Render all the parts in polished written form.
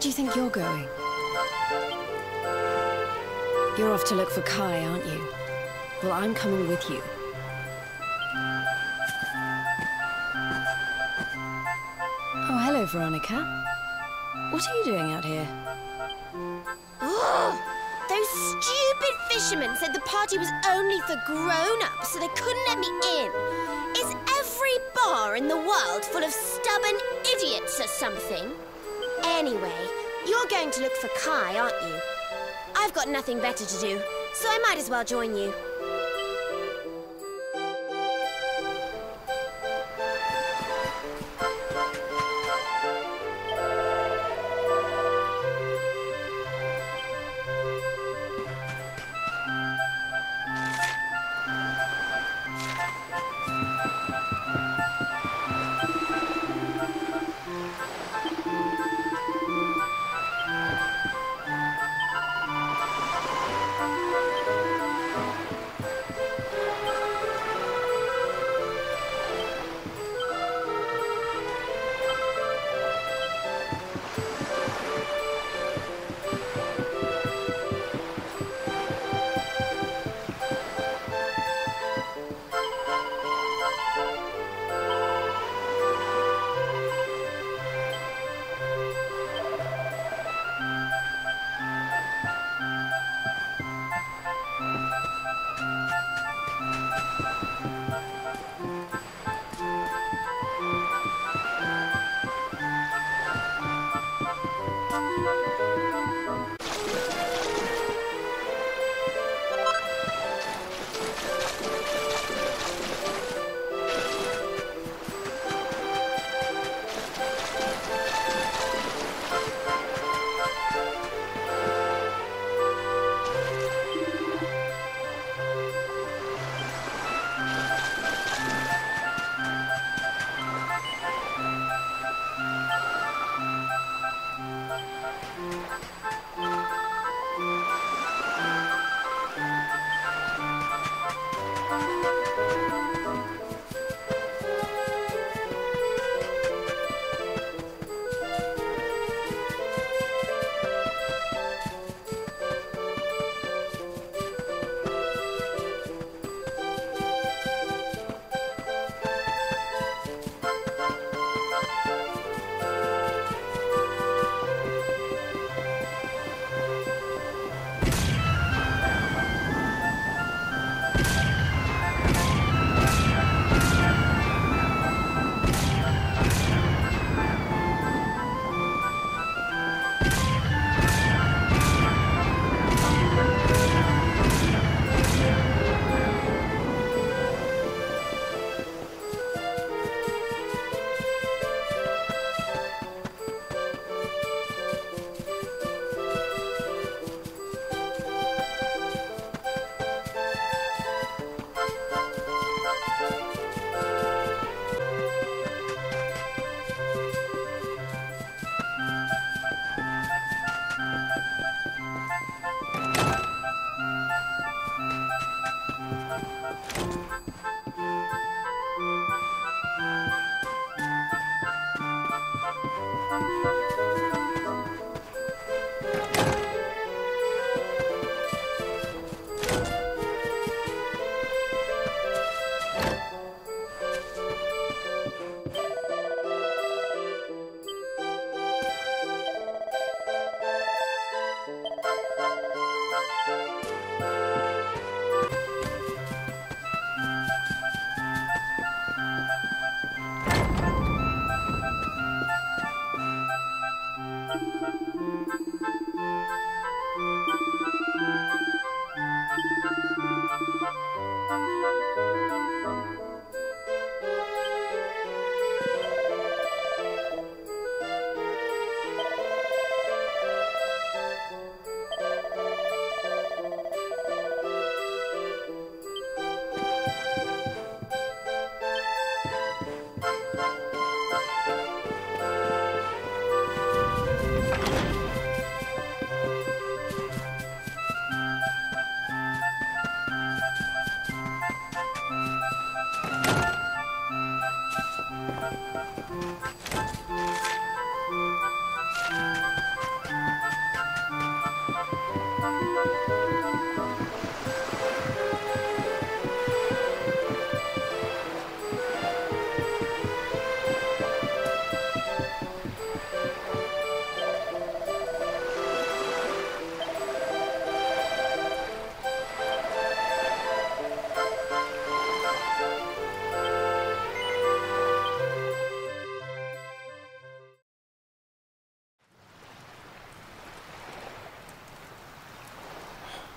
do you think you're going? You're off to look for Kai, aren't you? Well, I'm coming with you. Oh, hello, Veronica. What are you doing out here? Oh, those stupid fishermen said the party was only for grown-ups, so they couldn't let me in. Is every bar in the world full of stubborn idiots or something? Anyway, you're going to look for Kai, aren't you? I've got nothing better to do, so I might as well join you.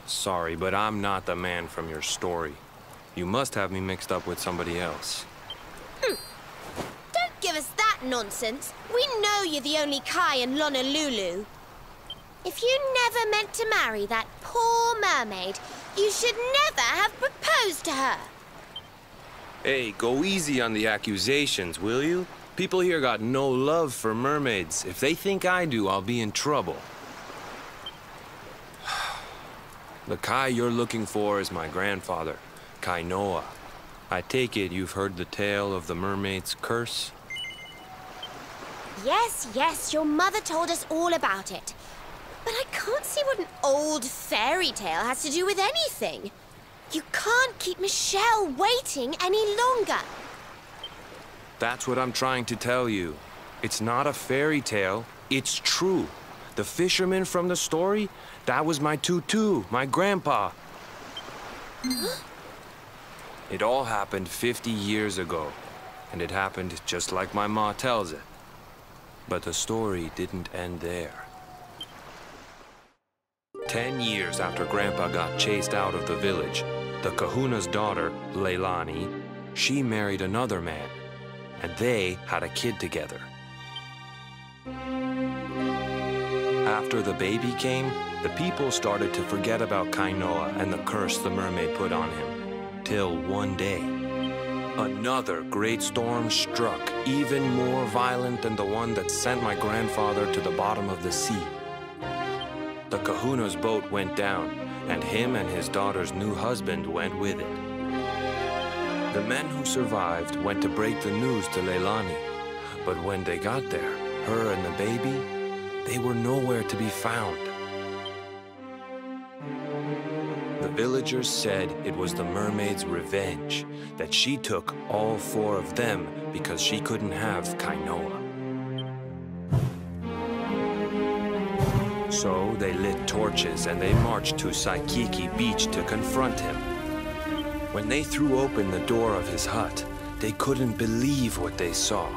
Sorry, but I'm not the man from your story. You must have me mixed up with somebody else. Don't give us that nonsense. We know you're the only Kai in Honolulu. If you never meant to marry that poor mermaid, you should never have proposed to her. Hey, go easy on the accusations, will you? People here got no love for mermaids. If they think I do, I'll be in trouble. The Kai you're looking for is my grandfather, Kainoa. I take it you've heard the tale of the mermaid's curse? Yes, yes, your mother told us all about it. But I can't see what an old fairy tale has to do with anything. You can't keep Michelle waiting any longer. That's what I'm trying to tell you. It's not a fairy tale, it's true. The fisherman from the story, that was my tutu, my grandpa. It all happened 50 years ago, and it happened just like my ma tells it. But the story didn't end there. 10 years after Grandpa got chased out of the village, the kahuna's daughter, Leilani, she married another man, and they had a kid together. After the baby came, the people started to forget about Kainoa and the curse the mermaid put on him. Till one day, another great storm struck, even more violent than the one that sent my grandfather to the bottom of the sea. The kahuna's boat went down, and him and his daughter's new husband went with it. The men who survived went to break the news to Leilani, but when they got there, her and the baby, they were nowhere to be found. The villagers said it was the mermaid's revenge, that she took all 4 of them because she couldn't have Kainoa. So they lit torches and they marched to Saikiki Beach to confront him. When they threw open the door of his hut, they couldn't believe what they saw.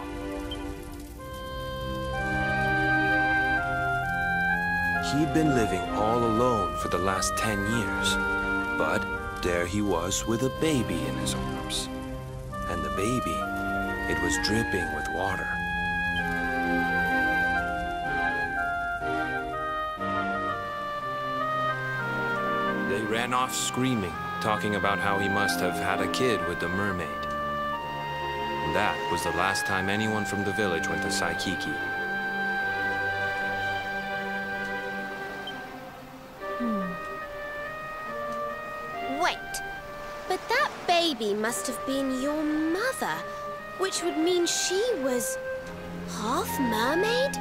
He'd been living all alone for the last 10 years, but there he was with a baby in his arms. And the baby, it was dripping with water. They ran off screaming, talking about how he must have had a kid with the mermaid. And that was the last time anyone from the village went to Saikiki. Wait, but that baby must have been your mother, which would mean she was half mermaid,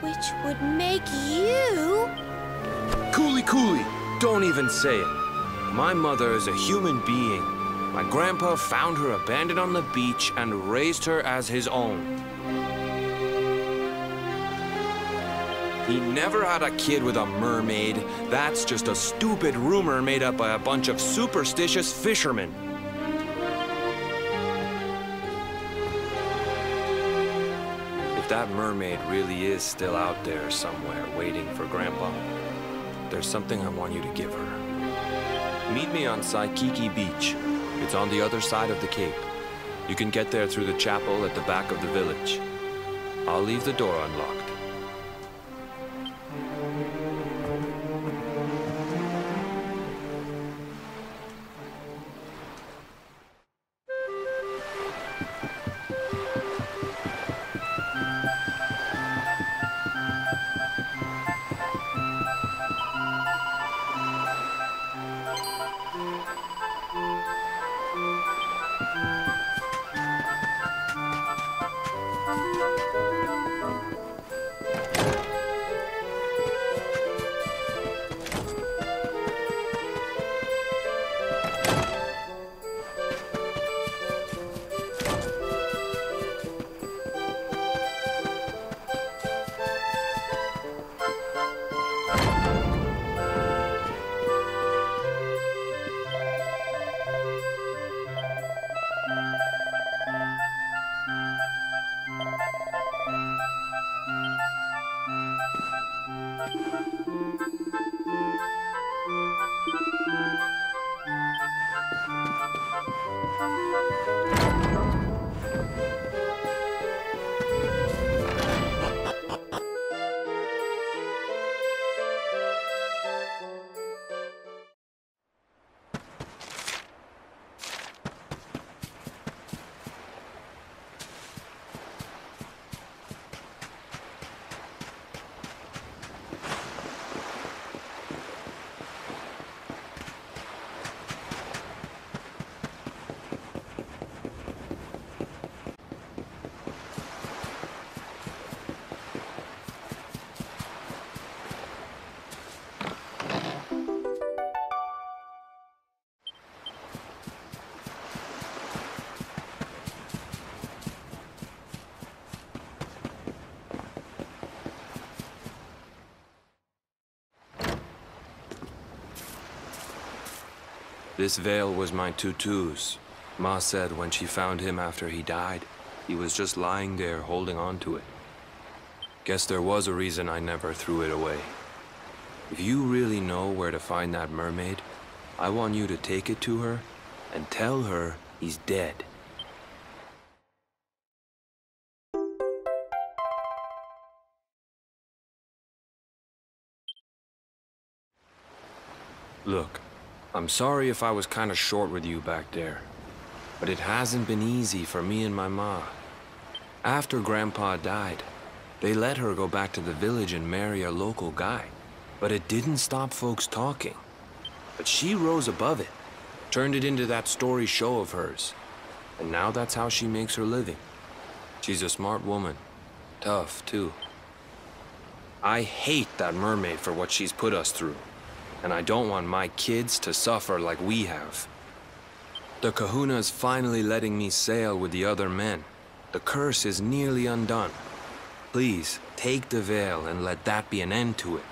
which would make you... Cooley, don't even say it. My mother is a human being. My grandpa found her abandoned on the beach and raised her as his own. He never had a kid with a mermaid. That's just a stupid rumor made up by a bunch of superstitious fishermen. If that mermaid really is still out there somewhere waiting for Grandpa, there's something I want you to give her. Meet me on Saikiki Beach. It's on the other side of the cape. You can get there through the chapel at the back of the village. I'll leave the door unlocked. This veil was my tutu's. Ma said when she found him after he died, he was just lying there holding on to it. Guess there was a reason I never threw it away. If you really know where to find that mermaid, I want you to take it to her and tell her he's dead. Look, I'm sorry if I was kinda short with you back there, but it hasn't been easy for me and my ma. After Grandpa died, they let her go back to the village and marry a local guy, but it didn't stop folks talking. But she rose above it, turned it into that story show of hers, and now that's how she makes her living. She's a smart woman, tough too. I hate that mermaid for what she's put us through. And I don't want my kids to suffer like we have. The kahuna's finally letting me sail with the other men. The curse is nearly undone. Please, take the veil and let that be an end to it.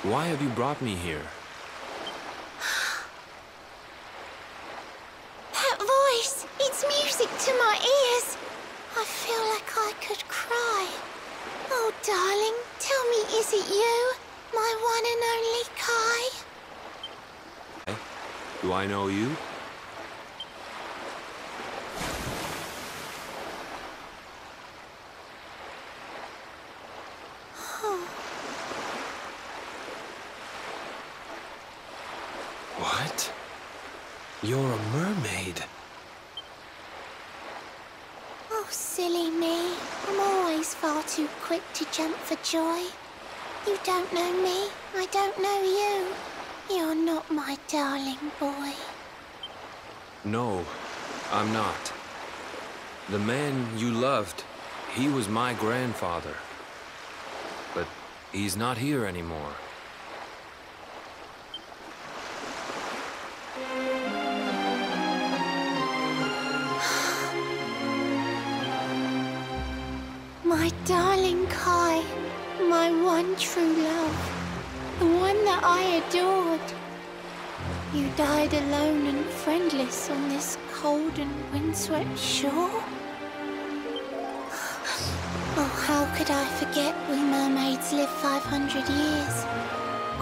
Why have you brought me here? That voice! It's music to my ears! I feel like I could cry. Oh, darling, tell me, is it you? My one and only Kai? Do I know you? What? You're a mermaid. Oh, silly me. I'm always far too quick to jump for joy. You don't know me, I don't know you. You're not my darling boy. No, I'm not. The man you loved, he was my grandfather. But he's not here anymore. My darling Kai, my one true love, the one that I adored. You died alone and friendless on this cold and windswept shore. Oh, how could I forget we mermaids live 500 years?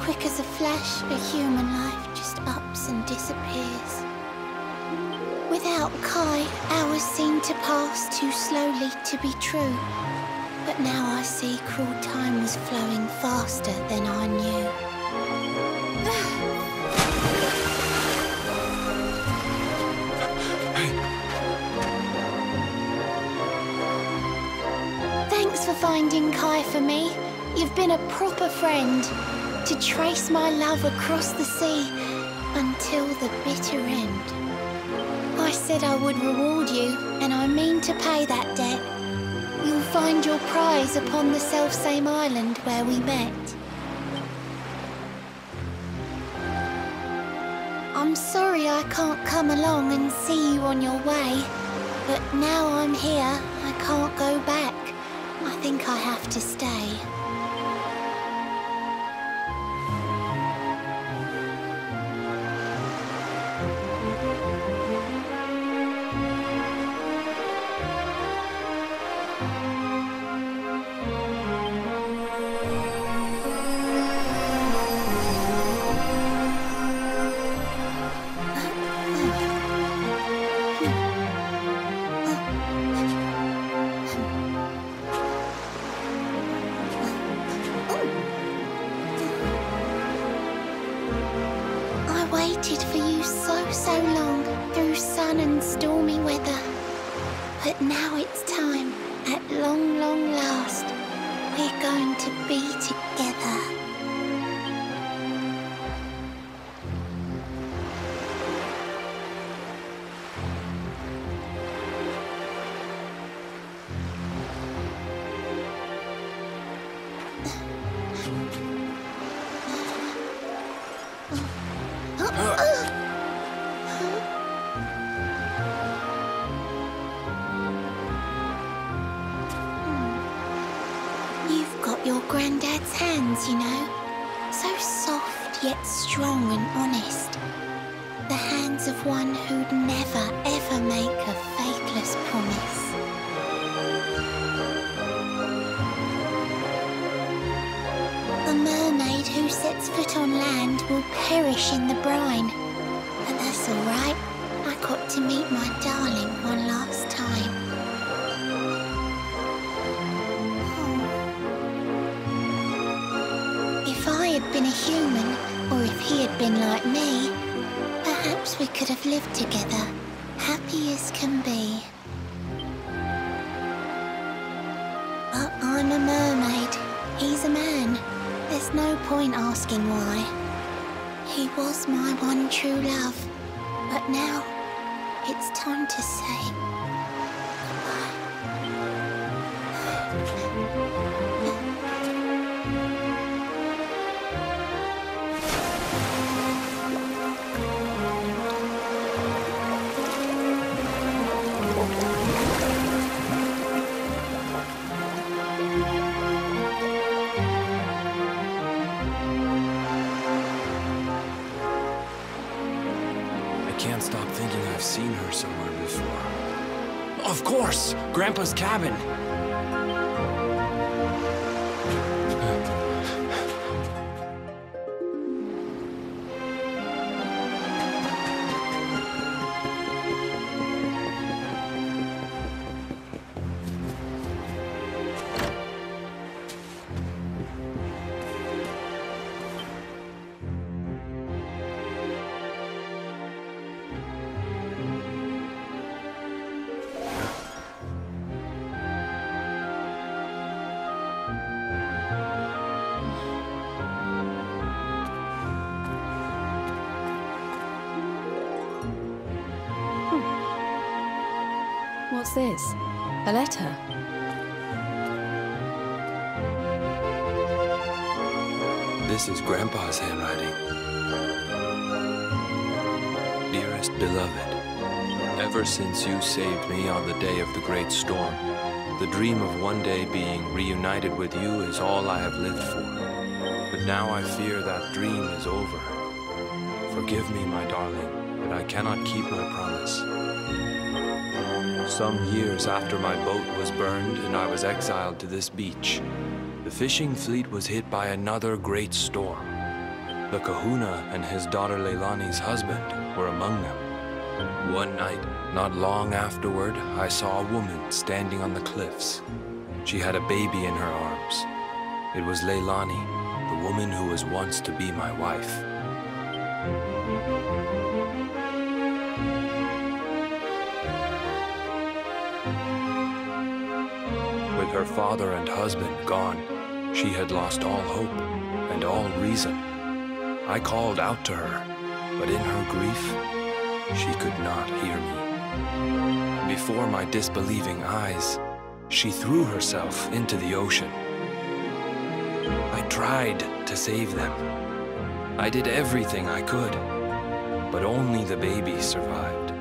Quick as a flash, a human life just ups and disappears. Without Kai, hours seem to pass too slowly to be true. But now I see cruel time was flowing faster than I knew. Thanks for finding Kai for me. You've been a proper friend. To trace my love across the sea until the bitter end. I said I would reward you, and I mean to pay that debt. You'll find your prize upon the selfsame island where we met. I'm sorry I can't come along and see you on your way, but now I'm here, I can't go back. I think I have to stay. Waited for you so long, through sun and stormy weather. But now it's time, at long last, we're going to be together. Your granddad's hands, you know. So soft yet strong and honest. The hands of one who'd never ever make a faithless promise. A mermaid who sets foot on land will perish in the brine. But that's all right. I got to meet my darling one last time. If I had been a human, or if he had been like me, perhaps we could have lived together, happy as can be. But I'm a mermaid, he's a man. There's no point asking why. He was my one true love, but now it's time to say goodbye. I can't stop thinking I've seen her somewhere before. Of course! Grandpa's cabin! What's this? A letter? This is Grandpa's handwriting. Dearest beloved, ever since you saved me on the day of the great storm, the dream of one day being reunited with you is all I have lived for. But now I fear that dream is over. Forgive me, my darling, but I cannot keep my promise. Some years after my boat was burned and I was exiled to this beach, the fishing fleet was hit by another great storm. The kahuna and his daughter Leilani's husband were among them. One night, not long afterward, I saw a woman standing on the cliffs. She had a baby in her arms. It was Leilani, the woman who was once to be my wife. With her father and husband gone, she had lost all hope and all reason. I called out to her, but in her grief, she could not hear me. Before my disbelieving eyes, she threw herself into the ocean. I tried to save them. I did everything I could, but only the baby survived.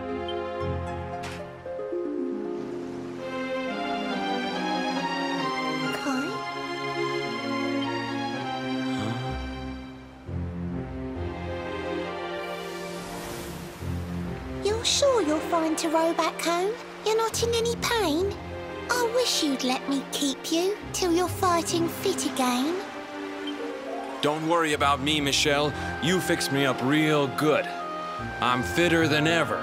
You're sure you're fine to row back home? You're not in any pain? I wish you'd let me keep you till you're fighting fit again. Don't worry about me, Michelle. You fixed me up real good. I'm fitter than ever.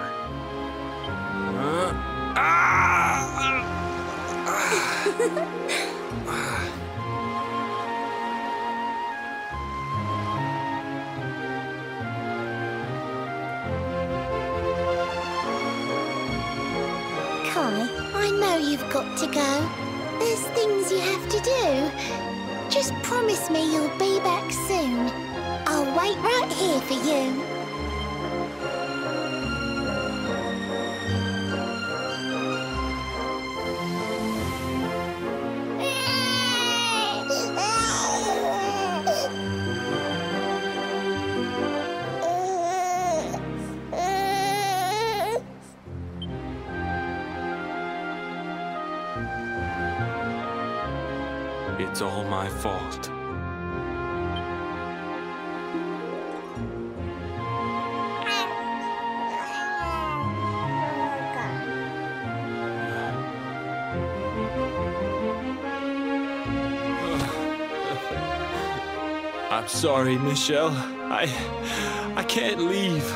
I know you've got to go. There's things you have to do. Just promise me you'll be back soon. I'll wait right here for you. It's all my fault. I'm sorry, Michelle. I can't leave.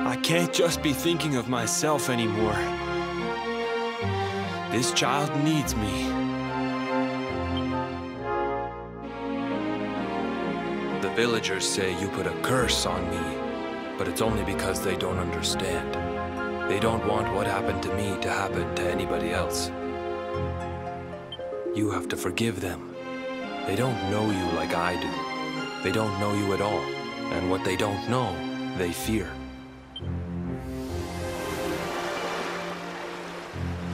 I can't just be thinking of myself anymore. This child needs me. The villagers say you put a curse on me, but it's only because they don't understand. They don't want what happened to me to happen to anybody else. You have to forgive them. They don't know you like I do. They don't know you at all. And what they don't know, they fear.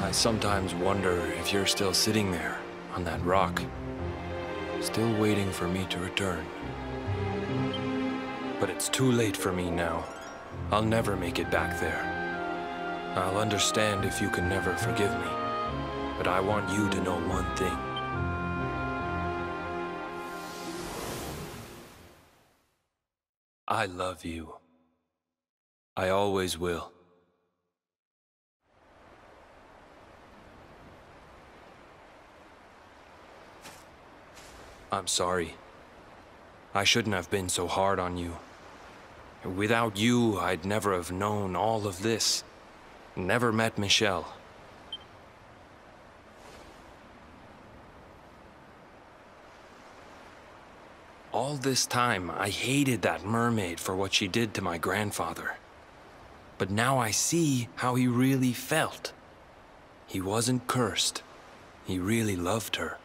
I sometimes wonder if you're still sitting there on that rock, still waiting for me to return. But it's too late for me now. I'll never make it back there. I'll understand if you can never forgive me. But I want you to know one thing. I love you. I always will. I'm sorry. I shouldn't have been so hard on you. Without you, I'd never have known all of this. Never met Michelle. All this time, I hated that mermaid for what she did to my grandfather. But now I see how he really felt. He wasn't cursed. He really loved her.